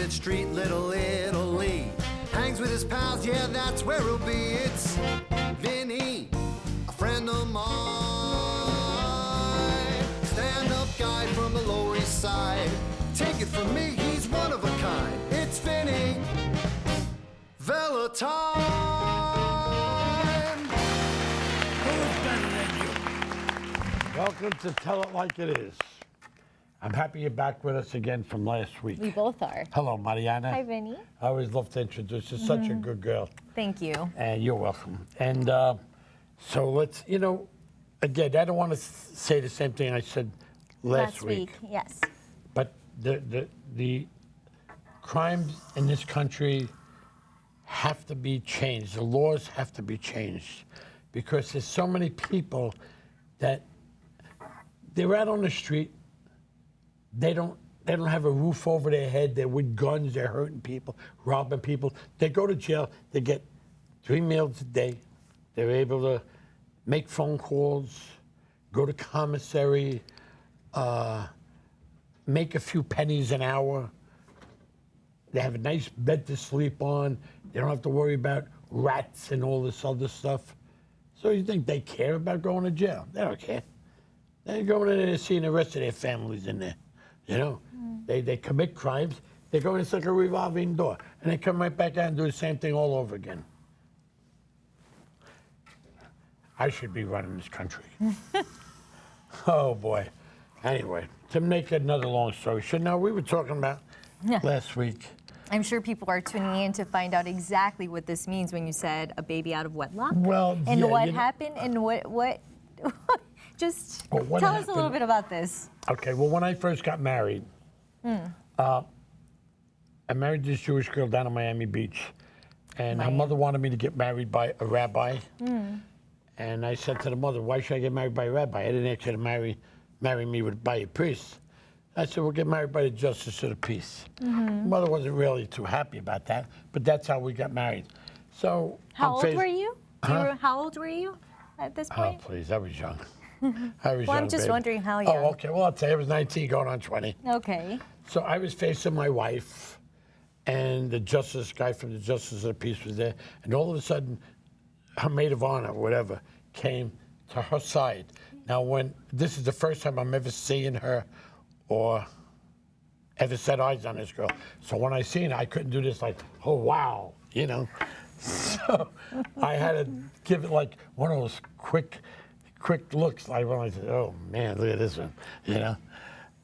Village Street, Little Italy. Hangs with his pals, yeah, that's where he'll be. It's Vinny, a friend of mine. Stand-up guy from the Lower East Side. Take it from me, he's one of a kind. It's Vinny Valentine. Who's better than you? Welcome to Tell It Like It Is. I'm happy you're back with us again from last week. We both are. Hello, Mariana. Hi, Vinny. I always love to introduce you. Such a good girl. Thank you. And you're welcome. And so let's, again, I don't want to say the same thing I said last week. Yes. But the crimes in this country have to be changed. The laws have to be changed because there's so many people that they're out on the street. They don't have a roof over their head. They're with guns. They're hurting people, robbing people. They go to jail. They get 3 meals a day. They're able to make phone calls, go to commissary, make a few pennies an hour. They have a nice bed to sleep on. They don't have to worry about rats and all this other stuff. So you think they care about going to jail? They don't care. They're going in there and seeing the rest of their families in there. They commit crimes. They go in, it's like a revolving door. And they come right back out and do the same thing all over again. I should be running this country. Oh, boy. Anyway, to make another long story short, now we were talking about last week. I'm sure people are tuning in to find out exactly what this means when you said a baby out of wedlock. Well, and yeah, what happened and what just tell us a little bit about this. Okay, well, when I first got married, I married this Jewish girl down in Miami Beach. And her mother wanted me to get married by a rabbi. And I said to the mother, why should I get married by a rabbi? I didn't ask her to marry me by a priest. I said, we'll get married by the justice of the peace. Mother wasn't really too happy about that, but that's how we got married. So how old were you? How old were you at this point? Oh, please, I was young. I was well, young, I'm just baby. wondering how young. Oh, okay. Well, I'll tell you, I was 19 going on 20. Okay. So I was facing my wife, and the justice guy from the Justice of the Peace was there, and all of a sudden, her maid of honor, whatever, came to her side. Now, this is the first time I'm ever seeing her or ever set eyes on this girl. So when I seen her, I couldn't do this like, oh, wow, So I had to give it like one of those quick looks. Like when I said, oh, man, look at this one,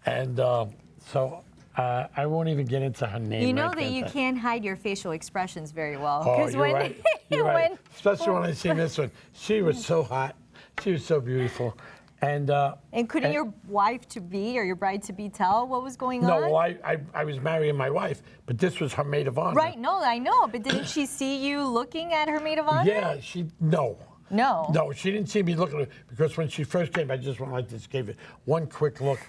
And so I won't even get into her name. You know that you can't hide your facial expressions very well. Oh, you're right. You're right. Especially when I see this one. She was so hot. She was so beautiful. And couldn't your wife-to-be or your bride-to-be tell what was going on? No, well, I was marrying my wife, but this was her maid of honor. Right, no, I know. But didn't she see you looking at her maid of honor? Yeah, no. No. No, she didn't see me looking at her because when she first came, I just went like this, gave it one quick look,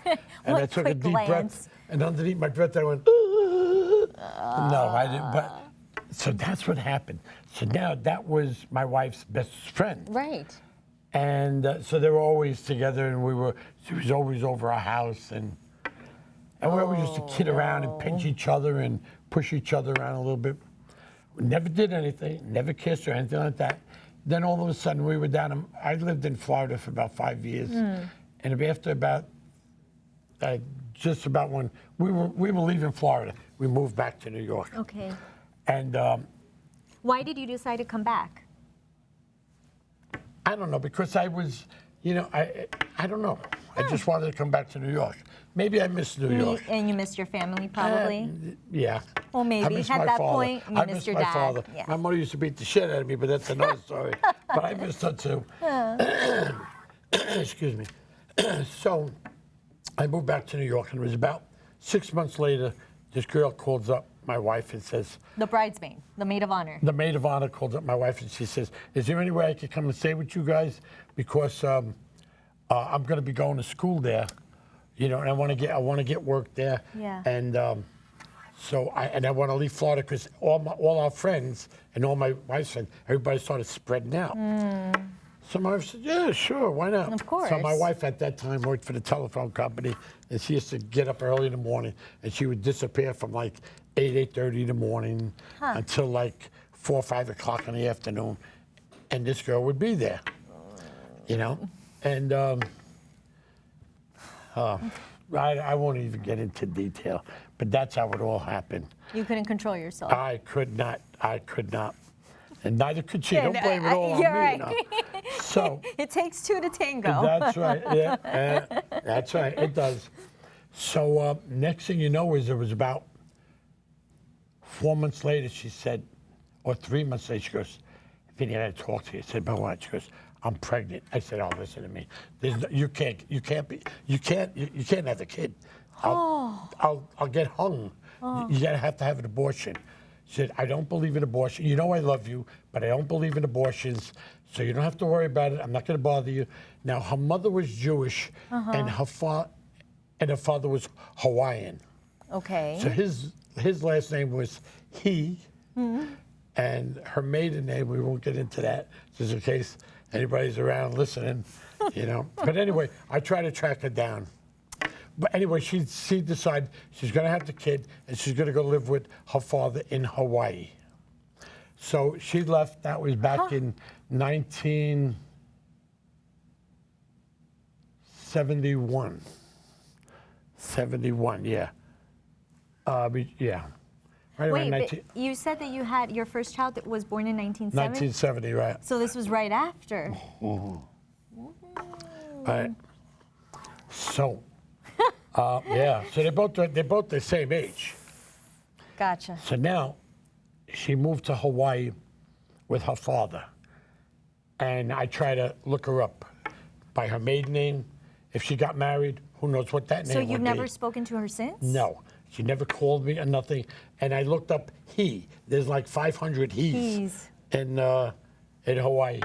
and I took a deep breath, and underneath my breath I went, no, I didn't. But so that's what happened. So now that was my wife's best friend. Right. And so they were always together, and she was always over our house, and we always used to kid around and pinch each other and push each other around a little bit. We never did anything, never kissed or anything like that. Then all of a sudden we were down, I lived in Florida for about 5 years, and after about, just about when we were leaving Florida, we moved back to New York. Okay. And why did you decide to come back? I don't know, because I was, I don't know. I just wanted to come back to New York. Maybe I missed New York. And you missed your family, probably? Yeah. Well, maybe. At that point, you missed your dad. Father. Yeah. My mother used to beat the shit out of me, but that's another story. But I missed her, too. Excuse me. So I moved back to New York, and it was about 6 months later, this girl calls up my wife and says... The bridesmaid, the maid of honor. The maid of honor calls up my wife, and she says, is there any way I could come and stay with you guys? Because I'm going to be going to school there, and I want to get work there. Yeah. And so I want to leave Florida because all our friends and all my wife's friends, everybody started spreading out. So my wife said, yeah, sure, why not? Of course. So my wife at that time worked for the telephone company, and she used to get up early in the morning, and she would disappear from like 8:30 in the morning until like 4 or 5 o'clock in the afternoon, and this girl would be there, you know? And I won't even get into detail, but that's how it all happened. You couldn't control yourself. I could not. And neither could she. Don't Yeah, blame it all on me. you're right. You know? So It takes two to tango. that's right. Yeah, that's right. It does. So next thing you know is it was about 4 months later. She said, or 3 months later, she goes, "Vinny, I got to talk to you." I said, "About what?" She goes, "I'm pregnant." I said, "Oh, listen to me. You can't have a kid. I'll get hung. You gotta have to have an abortion." She said, "I don't believe in abortion. You know I love you, but I don't believe in abortions, so you don't have to worry about it. I'm not gonna bother you." Now, her mother was Jewish, and her father was Hawaiian. Okay. So his last name was He, and her maiden name, we won't get into that, just in case anybody's around listening, you know. But anyway, I tried to track her down. But anyway, she decided she's going to have the kid, and she's going to go live with her father in Hawaii. So she left. That was back in 1971. 71, yeah. Yeah. Right Wait, around but you said that you had your first child that was born in 1970? 1970, right. So this was right after. Right. So, yeah. So they're both the same age. Gotcha. So now, she moved to Hawaii with her father, and I try to look her up by her maiden name. If she got married, who knows what that name So would be. you've never spoken to her since? No. She never called me or nothing. And I looked up he. There's like 500 he's in Hawaii.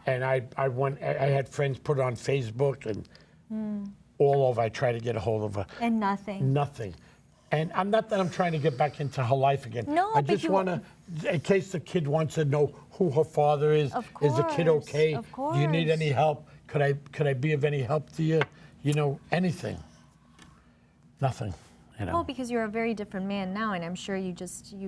And I had friends put it on Facebook and all over. I tried to get a hold of her. And nothing. Nothing. And I'm not that I'm trying to get back into her life again. No, I but just want to, in case the kid wants to know who her father is. Of Is the kid course, okay? of Do you need course. any help? Could I be of any help to you? You know, anything. Nothing. You know. Well, because you're a very different man now, and I'm sure you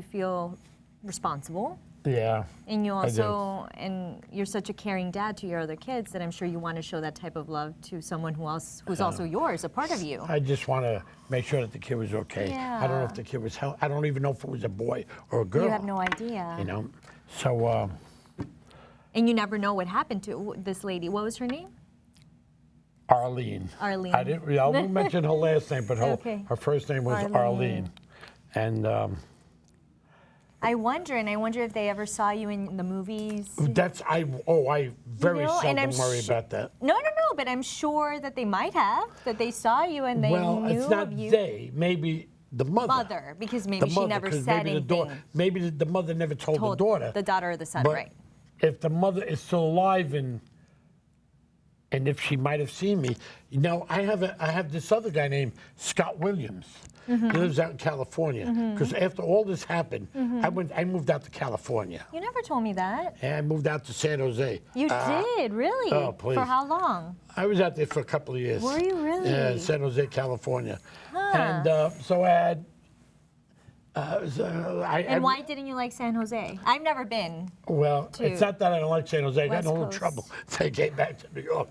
feel responsible. Yeah. And you I do. also, and you're such a caring dad to your other kids that I'm sure you want to show that type of love to someone who's also yours, a part of you. I just want to make sure that the kid was okay. I don't know if Yeah. the kid was I don't even know if it was a boy or a girl. You have no idea. You know. So And you never know what happened to this lady. What was her name? Arlene. Arlene. I won't mention her last name, but Okay. her first name was Arlene. Arlene. And I wonder if they ever saw you in the movies. I very You know, and I'm seldom worry about that. No, but I'm sure that they might have, that they saw you and they Well, knew it's not of you. they, maybe the mother. Mother, because maybe The she mother, never 'cause said maybe the anything. maybe the mother never told the daughter. The daughter or the son, But right. if the mother is still alive and if she might have seen me, you know, I have this other guy named Scott Williams. He lives out in California. Because after all this happened, I moved out to California. You never told me that. And I moved out to San Jose. You did, really? Oh, please. For how long? I was out there for a couple of years. Were you really? Yeah, San Jose, California. And so I had. And why didn't you like San Jose? I've never been. Well, to it's not that I don't like San Jose. I got in West a little Coast? trouble. So I came back to New York.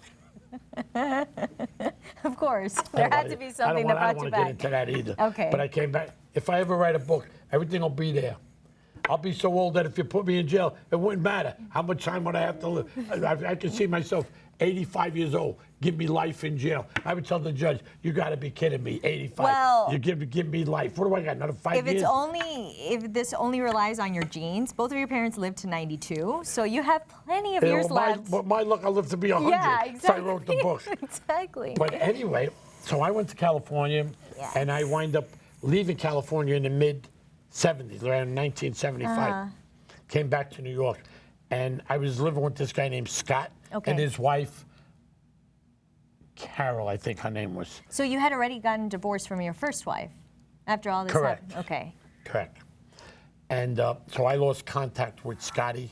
Of course. There had to be something that I brought don't you want to get back. into that either. Okay. But I came back. If I ever write a book, everything will be there. I'll be so old that if you put me in jail, it wouldn't matter. How much time would I have to live? I can see myself 85 years old. Give me life in jail. I would tell the judge, you got to be kidding me. 85. Well, you give me life. What do I got? Another 5 years? If this only relies on your genes, both of your parents lived to 92, so you have plenty of Yeah, years well, left. my luck, I'll live to be 100 Yeah, if exactly. I wrote the book. Exactly. But anyway, so I went to California, Yes. and I wind up leaving California in the mid-'70s, around 1975. Came back to New York, and I was living with this guy named Scott and his wife, Carol, I think her name was. So you had already gotten divorced from your first wife after all this Correct. happened? Okay. Correct. And so I lost contact with Scotty.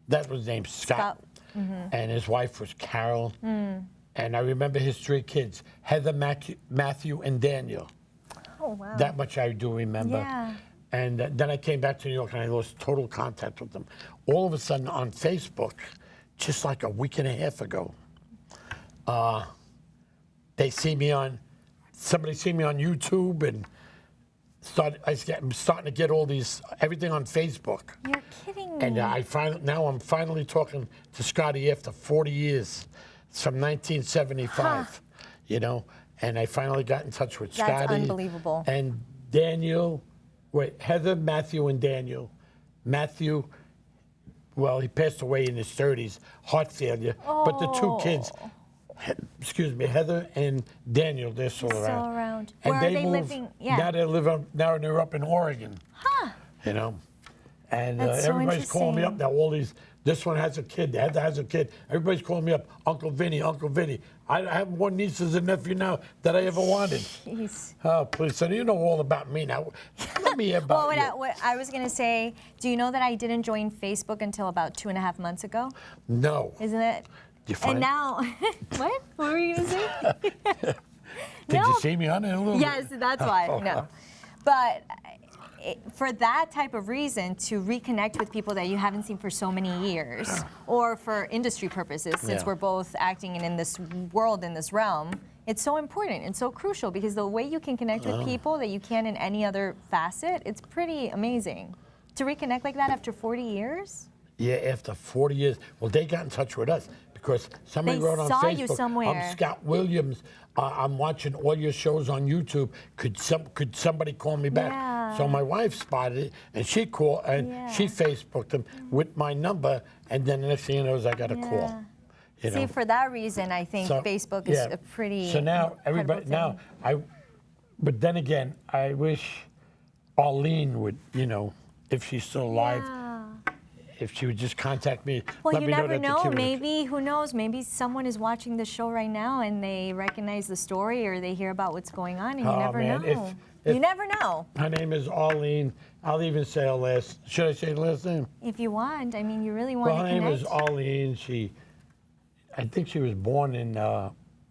That was named Scott. and his wife was Carol. And I remember his 3 kids, Heather, Matthew, and Daniel. Oh, wow. That much I do remember. Yeah. And then I came back to New York and I lost total contact with them. All of a sudden on Facebook, just like a week and a half ago, they see me on, somebody see me on YouTube and I'm starting to get all these, everything on Facebook. You're kidding me. And now I'm finally talking to Scotty after 40 years. It's from 1975, you know, and I finally got in touch with Scotty. That's unbelievable. And Daniel, Heather, Matthew, and Daniel. Matthew, well, he passed away in his 30s, heart failure. But the 2 kids, excuse me, Heather and Daniel, they're still around. Still around. And Where are they living? Yeah. Now they're up in Oregon. You know, and That's so everybody's calling me up interesting. now. All these, this one has a kid, the other has a kid. Everybody's calling me up, Uncle Vinny, Uncle Vinny. I have more nieces and nephew now that I ever wanted. Jeez. Oh, please, so you know all about me now. Let me hear about Well, you. what I was going to say, do you know that I didn't join Facebook until about 2.5 months ago? No. Isn't it? You find? And now, what? What were you going to say? Did No. you see me on it a little Yes, bit? that's why. No. But for that type of reason, to reconnect with people that you haven't seen for so many years, or for industry purposes, since Yeah. we're both acting in this world, in this realm, it's so important and so crucial because the way you can connect with people that you can in any other facet, it's pretty amazing. To reconnect like that after 40 years? Yeah, after 40 years. Well, they got in touch with us because somebody They wrote on saw Facebook, you somewhere. I'm Scott Williams. I'm watching all your shows on YouTube. Could somebody call me back? Yeah. So my wife spotted it, and she called, and she Facebooked them with my number, and then the next thing you know is I got a call. You See, know? for that reason, I think So, Facebook is yeah. a pretty So now everybody incredible thing. but then again, I wish Arlene would, you know, if she's still alive, Yeah. if she would just contact me. Well, let you me never that the know. kid was- Maybe, who knows? Maybe someone is watching the show right now and they recognize the story or they hear about what's going on, and you Oh, never man, know. if- You never know. Her name is Arlene. I'll even say her last. Should I say the last name? If you want, I mean, you really want Well, to her name connect. is Arlene. I think she was born in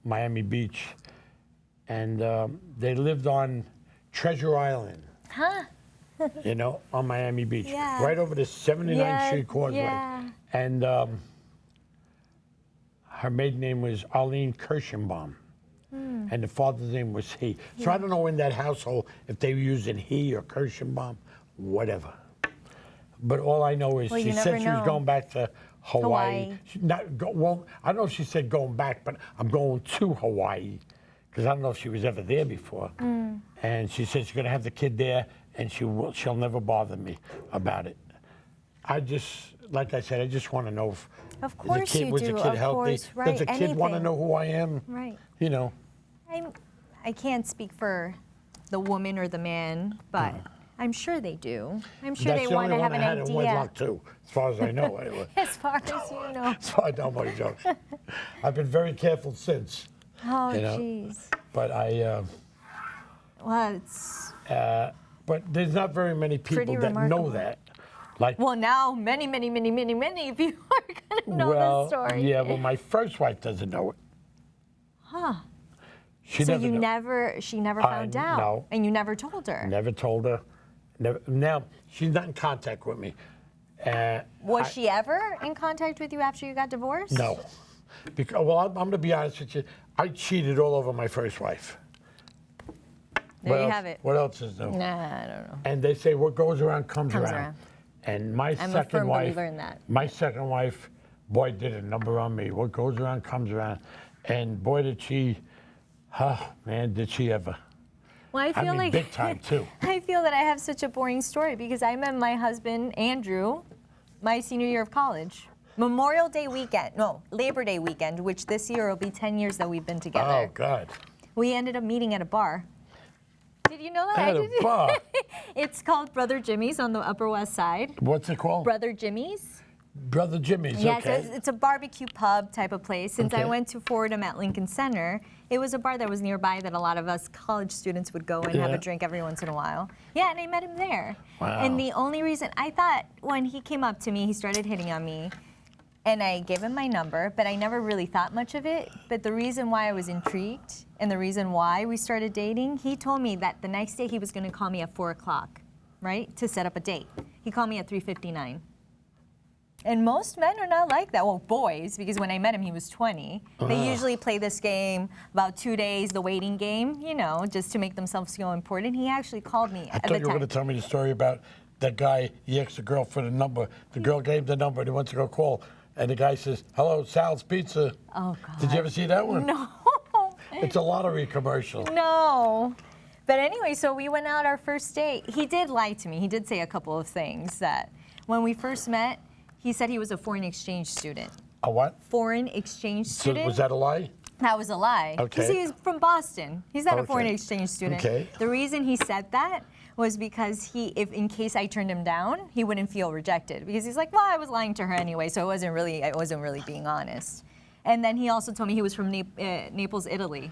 Miami Beach, and they lived on Treasure Island. Huh? You know, on Miami Beach, Yeah. right over the 79th Street Causeway. Yeah. And her maiden name was Arlene Kirschenbaum. And the father's name was he. So I don't know in that household if they were using he or Kirschenbaum, whatever. But all I know is Well, she you said never she was know. going back to Hawaii. Hawaii. Well, I don't know if she said going back, but I'm going to Hawaii because I don't know if she was ever there before. And she said she's going to have the kid there, and she'll never bother me about it. I just, like I said, I just want to know if Of course the kid, you was do. the kid Of healthy? course, right. Does the kid want to Anything. know who I am? Right. You know. I can't speak for the woman or the man, but I'm sure they do. I'm sure That's they the want only to have one an I had in idea. wedlock too, as far as I know. Anyway. As far as you know. As far as I know, my jokes. I've been very careful since. Oh, You know. jeez. But Well, it's but there's not very many people Pretty that know remarkable. that. Like, well now many people are gonna know well, the story. yeah. Well, my first wife doesn't know it. Huh. She So never you knew. she never found out, no. and you never told her. Never told her. Never. Now she's not in contact with me. Was she ever in contact with you after you got divorced? No. Because, well, I'm going to be honest with you. I cheated all over my first wife. There What you else- have it. What else is new? Nah, I don't know. And they say what goes around comes around. around. And my I'm a second firm wife, believer in that. my second wife, boy, did a number on me. What goes around comes around. And boy, did she, man, did she ever. Well, I I feel mean, like big time, too. I feel that I have such a boring story because I met my husband Andrew my senior year of college. Memorial Day weekend, no, Labor Day weekend, which this year will be 10 years that we've been together. Oh, God. We ended up meeting at a bar. Did you know that? At a bar. It's called Brother Jimmy's on the Upper West Side. What's it called? Brother Jimmy's. Brother Jimmy's, Yes, okay. it's a barbecue pub type of place. Since I Okay. went to Fordham at Lincoln Center, it was a bar that was nearby that a lot of us college students would go and have Yeah. a drink every once in a while. Yeah, and I met him there. Wow. And the only reason I thought when he came up to me, he started hitting on me. And I gave him my number, but I never really thought much of it. But the reason why I was intrigued and the reason why we started dating, he told me that the next day he was going to call me at 4 o'clock, right, to set up a date. He called me at 3:59. And most men are not like that. Well, boys, because when I met him, he was 20. They usually play this game about 2 days, the waiting game, you know, just to make themselves feel important. He actually called me I at thought the you were time. going to tell me the story about that guy. He asked the girl for the number. The girl gave the number, and he went to go call. And the guy says, "Hello, Sal's Pizza." Oh, God. Did you ever see that one? No. It's a lottery commercial. No. But anyway, so we went out our first date. He did lie to me. He did say a couple of things that when we first met, he said he was a foreign exchange student. A what? Foreign exchange So student. was that a lie? That was a lie. Because Okay. he's from Boston. He's not a foreign Okay. exchange student. Okay. The reason he said that was because if in case I turned him down, he wouldn't feel rejected. Because he's like, well, I was lying to her anyway, so I wasn't really being honest. And then he also told me he was from Naples, Italy.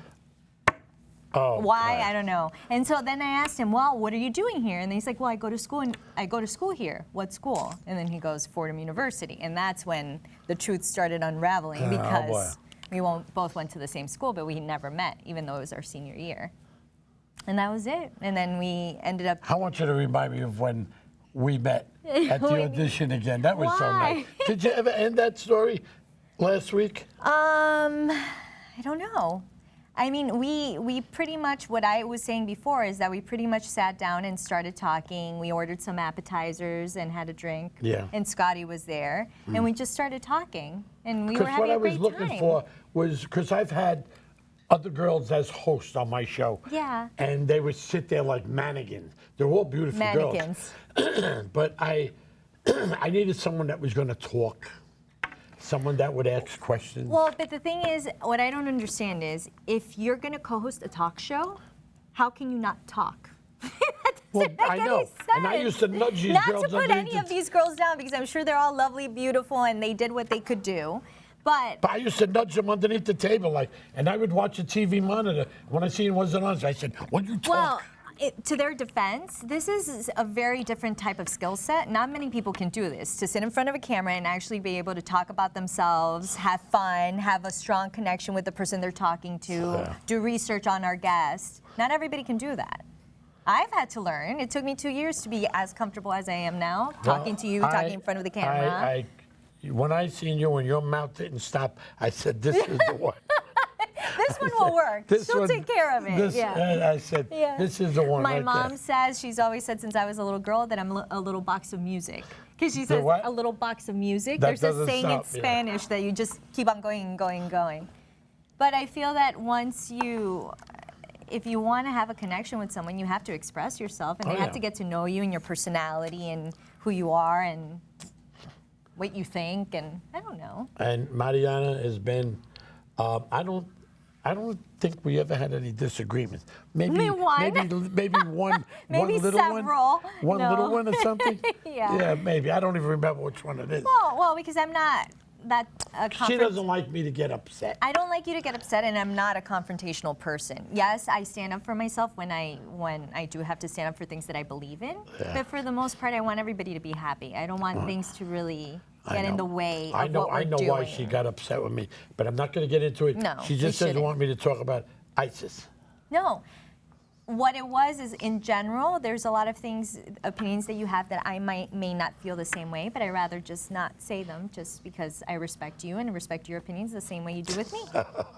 Oh. Why? God. I don't know. And so then I asked him, well, what are you doing here? And he's like, well, I go to school here. What school? And then he goes, Fordham University. And that's when the truth started unraveling because we both went to the same school, but we never met, even though it was our senior year. And that was it. And then we ended up. I want you to remind me of when we met at the audition again. That was so nice. Did you ever end that story last week? I don't know. I mean, we pretty much, what I was saying before is that we pretty much sat down and started talking. We ordered some appetizers and had a drink. Yeah. And Scotty was there. And we just started talking. And we were Because having what I a was great looking time. for was, because I've had other girls as hosts on my show. Yeah. And they would sit there like mannequins. They're all beautiful Mannequins. girls. But I needed someone that was going to talk. Someone that would ask questions. Well, but the thing is, what I don't understand is, if you're going to co-host a talk show, how can you not talk? Well, Doesn't make I any know. And I sense. used to nudge these Not girls to put underneath any of these girls down, because I'm sure they're all lovely, beautiful, and they did what they could do. But I used to nudge them underneath the table, and I would watch a TV monitor. When I seen it wasn't on, I said, "When you talk." well, to their defense, this is a very different type of skill set. Not many people can do this, to sit in front of a camera and actually be able to talk about themselves, have fun, have a strong connection with the person they're talking to, do research on our guest. Not everybody can do that. I've had to learn. It took me 2 years to be as comfortable as I am now, talking to you, talking in front of the camera. When I seen you and your mouth didn't stop, I said, "This is the one." This one will work. She'll take care of it. I said, Yeah. "This is the one." My right mom there. says, she's always said since I was a little girl, that I'm a little box of music. Because she says what? a little box of music. That There's a doesn't saying in stop, yeah. Spanish that you just keep on going and going and going. But I feel that if you want to have a connection with someone, you have to express yourself, and they have to get to know you and your personality and who you are and what you think, and I don't know. And Mariana has been. I don't think we ever had any disagreements. Maybe one. Maybe one. Maybe one little several. One No. little one or something. Yeah. Yeah, maybe. I don't even remember which one it is. Well, because I'm not that She doesn't like me to get upset. I don't like you to get upset, and I'm not a confrontational person. Yes, I stand up for myself when I do have to stand up for things that I believe in. Yeah. But for the most part, I want everybody to be happy. I don't want things to really get in the way of I know what we're doing. why she got upset with me, but I'm not going to get into it. No, she we just doesn't shouldn't. want me to talk about ISIS. No. What it was is, in general, there's a lot of opinions that you have that I may not feel the same way, but I'd rather just not say them, just because I respect you and respect your opinions the same way you do with me.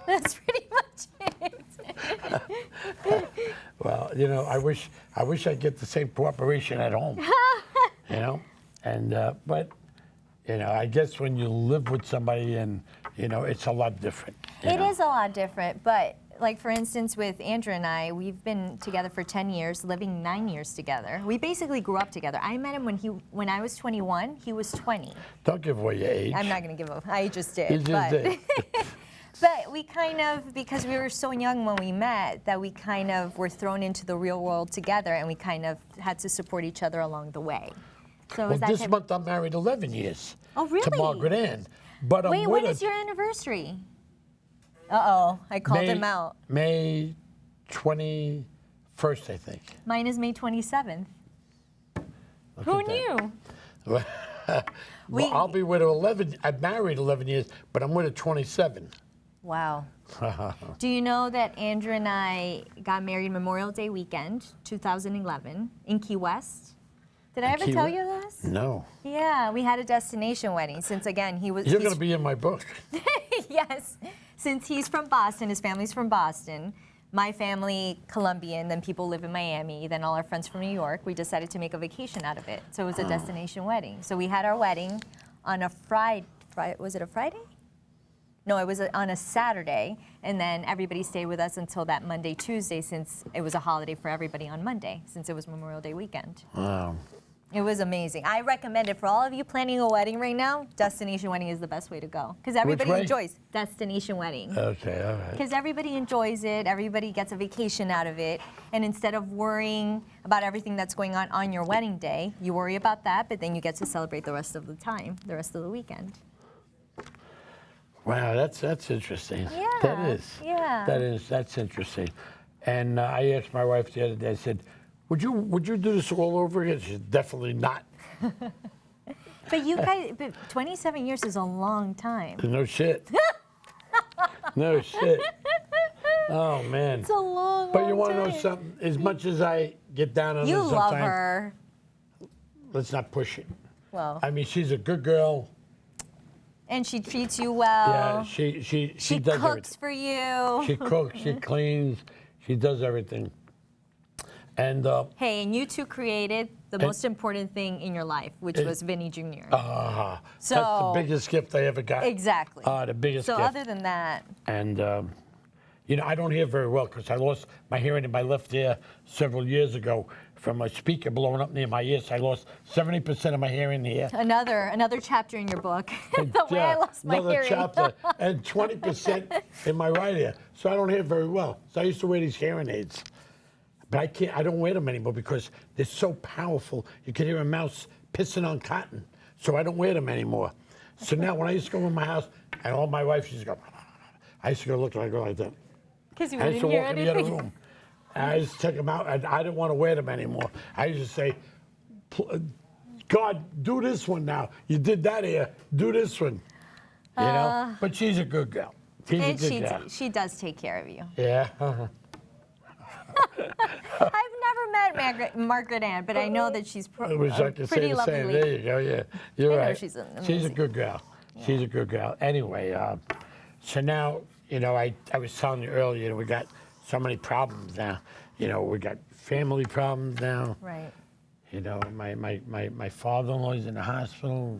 That's pretty much it. Well, I wish I'd get the same cooperation at home. And but I guess when you live with somebody and it's a lot different. It is a lot different, but like for instance with Andrew and I, we've been together for 10 years, living 9 years together. We basically grew up together. I met him when I was 21, he was 20. Don't give away your age. I'm not going to give up. I just did. You just did. But we kind of, because we were so young when we met, that we kind of were thrown into the real world together, and we kind of had to support each other along the way. So Well, this month I'm married 11 years. Oh, really? To Margaret Ann. But Wait, I'm when with is her your anniversary? Uh-oh, I called him out. May 21st, I think. Mine is May 27th. Look Who at that. knew? Well, I'll be with her 11. I'm married 11 years, but I'm with her 27. Wow. Do you know that Andrew and I got married Memorial Day weekend, 2011, in Key West? Did I ever tell you this? No. Yeah, we had a destination wedding since, again, he was... You're going to be in my book. Yes. Since he's from Boston, his family's from Boston. My family, Colombian, then people live in Miami, then all our friends from New York. We decided to make a vacation out of it. So it was a destination wedding. So we had our wedding on a Friday. Was it a Friday? No, it was on a Saturday, and then everybody stayed with us until that Monday, Tuesday, since it was a holiday for everybody on Monday, since it was Memorial Day weekend. Wow. It was amazing. I recommend it for all of you planning a wedding right now. Destination wedding is the best way to go because everybody enjoys destination wedding. Okay, all right. Because everybody enjoys it, everybody gets a vacation out of it, and instead of worrying about everything that's going on your wedding day, you worry about that, but then you get to celebrate the rest of the time, the rest of the weekend. Wow, that's interesting. Yeah. That is. Yeah. That's interesting. And I asked my wife the other day, I said, would you do this all over again? She said, definitely not. But you guys, but 27 years is a long time. No shit. No shit. Oh, man. It's a long, But you long want to know time. something? As much as I get down on You her love sometimes, her. let's not push it. Well, I mean, she's a good girl. and she treats you well. Yeah, she does cooks everything. for you. She cooks, she cleans, she does everything. And Hey, and you two created the most important thing in your life, which was Vinny Jr. that's the So- biggest gift I ever got. Exactly. The biggest So gift. other than that, And, you know, I don't hear very well because I lost my hearing in my left ear several years ago from a speaker blowing up near my ear. So I lost 70% of my hearing here. another chapter in your book, the way I lost my another hearing. chapter, and 20% in my right ear. So I don't hear very well. So I used to wear these hearing aids. But I don't wear them anymore because they're so powerful. You can hear a mouse pissing on cotton. So I don't wear them anymore. So now when I used to go in my house, and all my wife used to go, I used to go look like I go like that. Because you I used to wouldn't hear walk in the other anything. room. And I used to take them out, and I didn't want to wear them anymore. I used to say, God, do this one now. You did that here. Do this one. You know? But she's a good girl. She's a And good girl. she does take care of you. Yeah. I've never met Margaret Ann, but I know that she's I wish I could say pretty the lovely same. lady. There you go. Yeah, you're I know right. she's She's a amazing. good girl. Yeah. She's a good girl. Anyway, so now, you know, I was telling you earlier, we got so many problems now. You know, we got family problems now. Right. You know, my father-in-law's in the hospital.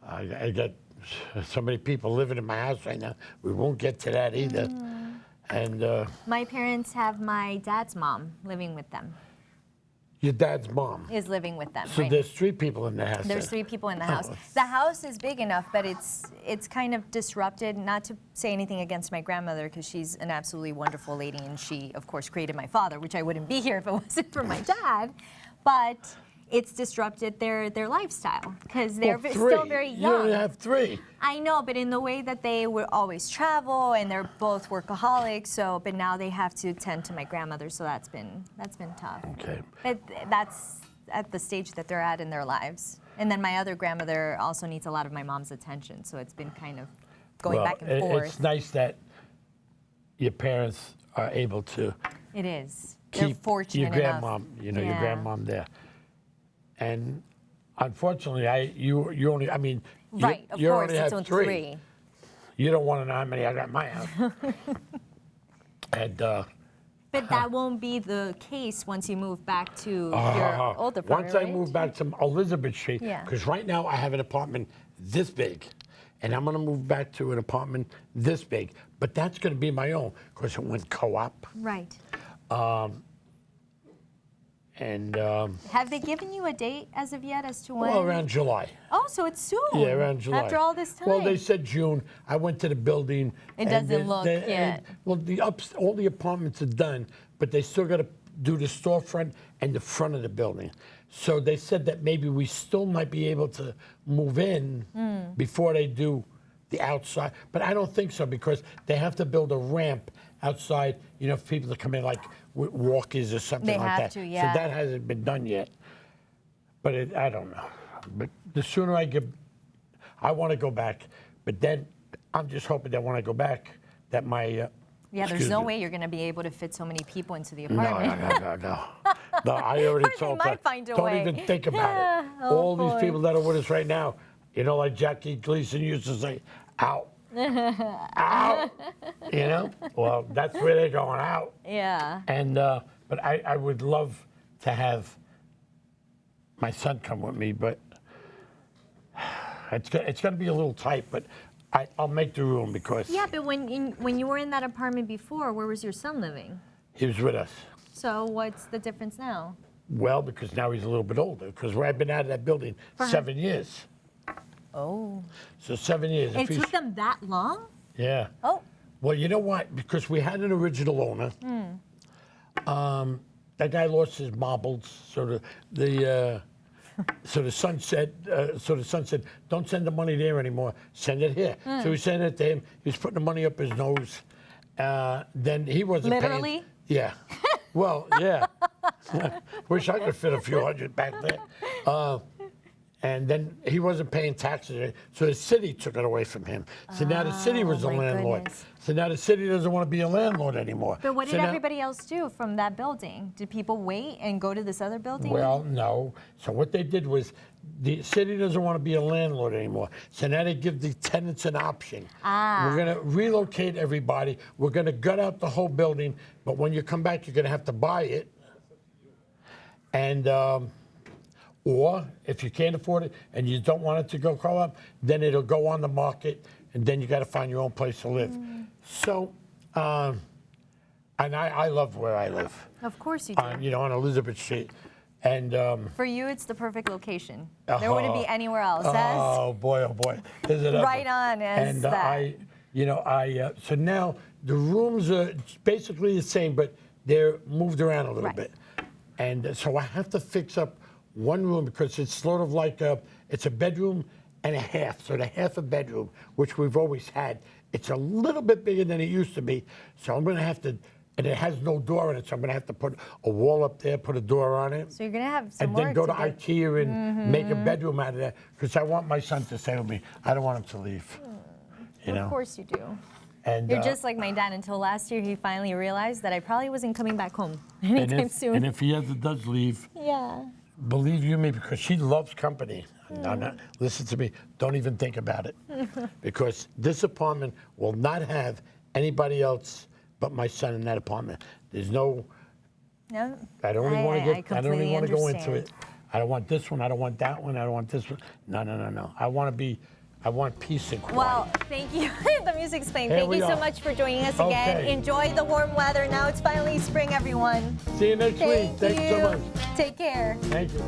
I got so many people living in my house right now. We won't get to that either. And My parents have my dad's mom living with them. your dad's mom. Is living with them. So right? there's 3 people in the house. There's then. 3 people in the house. Oh. The house is big enough, but it's kind of disrupted. Not to say anything against my grandmother, because she's an absolutely wonderful lady, and she, of course, created my father, which I wouldn't be here if it wasn't for my dad. But it's disrupted their lifestyle because they're Well, still 3. very You young. only have 3. I know, but in the way that they would always travel, and they're both workaholics. So, but now they have to tend to my grandmother, so that's been tough. Okay. But that's at the stage that they're at in their lives. And then my other grandmother also needs a lot of my mom's attention, so it's been kind of going Well, back and forth. It's nice that your parents are able to It is. They're keep fortunate your enough. grandmom, you know, your Yeah. grandmom there. And unfortunately, you only, I mean, Right, of you course, only it's have on 3. 3. You don't want to know how many I got in my house. And But that won't be the case once you move back to your old apartment, once I right? move back to Elizabeth Street, Yeah. because right now I have an apartment this big, and I'm going to move back to an apartment this big. But that's going to be my own, because it went co-op. Right. And, Have they given you a date as of yet as to when? well, around July. Oh, so it's soon. Yeah, around July. After all this time. Well, they said June. I went to the building. It and doesn't look yet. Well, all the apartments are done, but they still got to do the storefront and the front of the building. So they said that maybe we still might be able to move in before they do the outside. But I don't think so, because they have to build a ramp outside, you know, for people to come in like with walkers or something They like have that. to, yeah. So that hasn't been done yet. But I don't know. But the sooner I want to go back. But then I'm just hoping that when I go back, that my Yeah, there's excuse no me. way you're going to be able to fit so many people into the No, apartment. no. No, I already Or they told might that. find a Don't way. even think about it. Oh, All boy. these people that are with us right now, you know, like Jackie Gleason used to say, out. Out. You know? Well, that's where they're going, out. Yeah. And but I would love to have my son come with me, but it's going to be a little tight, but I'll make the room because Yeah, but when you were in that apartment before, where was your son living? he was with us. So what's the difference now? Well, because now he's a little bit older, because I've been out of that building 7 years. Oh. So 7 years. It If he's- took them that long? Yeah. Oh. Well, you know what? Because we had an original owner. That guy lost his marbles, so the son said, don't send the money there anymore. Send it here. So we sent it to him. He was putting the money up his nose. Then he wasn't Literally? paying. Yeah. Well, yeah. Wish I could fit a few hundred back there. And then he wasn't paying taxes, so the city took it away from him. So now the city was the my landlord. goodness. So now the city doesn't want to be a landlord anymore. But what So did now- everybody else do from that building? Did people wait and go to this other building? Well, no. So what they did was the city doesn't want to be a landlord anymore. So now they give the tenants an option. We're going to relocate everybody. We're going to gut out the whole building. But when you come back, you're going to have to buy it. And or if you can't afford it and you don't want it to go co-op, then it'll go on the market, and then you got to find your own place to live. So, and I love where I live. Of course you do. On Elizabeth Street. And For you, it's the perfect location. There wouldn't be anywhere else. oh boy, is it ever. Right on as And that. so now the rooms are basically the same, but they're moved around a little Right. bit. And so I have to fix up one room because it's sort of like it's a bedroom and a half. So the half a bedroom, which we've always had, it's a little bit bigger than it used to be. So I'm going to have to, and it has no door in it, so I'm going to have to put a wall up there, put a door on it. So you're going to have some And then work go to get- IKEA and make a bedroom out of that because I want my son to stay with me. I don't want him to leave. You know? Of course you do. And, You're just like my dad. Until last year, he finally realized that I probably wasn't coming back home anytime soon. And if he ever does leave, Yeah. believe you me, because she loves company. Listen to me. Don't even think about it. Because this apartment will not have anybody else but my son in that apartment. There's no. No. I don't even want to get. I don't even completely want to go into understand. it. I don't want this one. I don't want that one. I don't want this one. No. I want peace and quiet. Well, thank you. The music's playing. Here Thank we you so are. much for joining us again. Okay. Enjoy the warm weather. Now it's finally spring, everyone. See you next week. Thank Thanks so much. Take care. Thank you.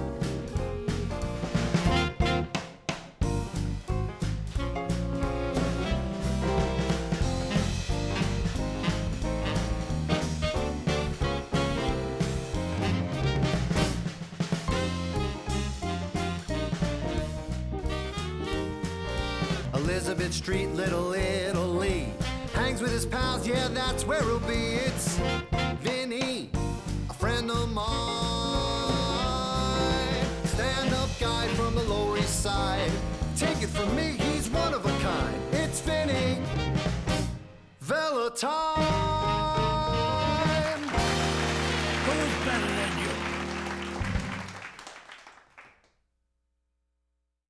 Elizabeth Street, Little Italy. Hangs with his pals, yeah, that's where he'll be. It's Vinny, a friend of mine. Stand-up guy from the Lower East Side. Take it from me, he's one of a kind. It's Vinny Velatine.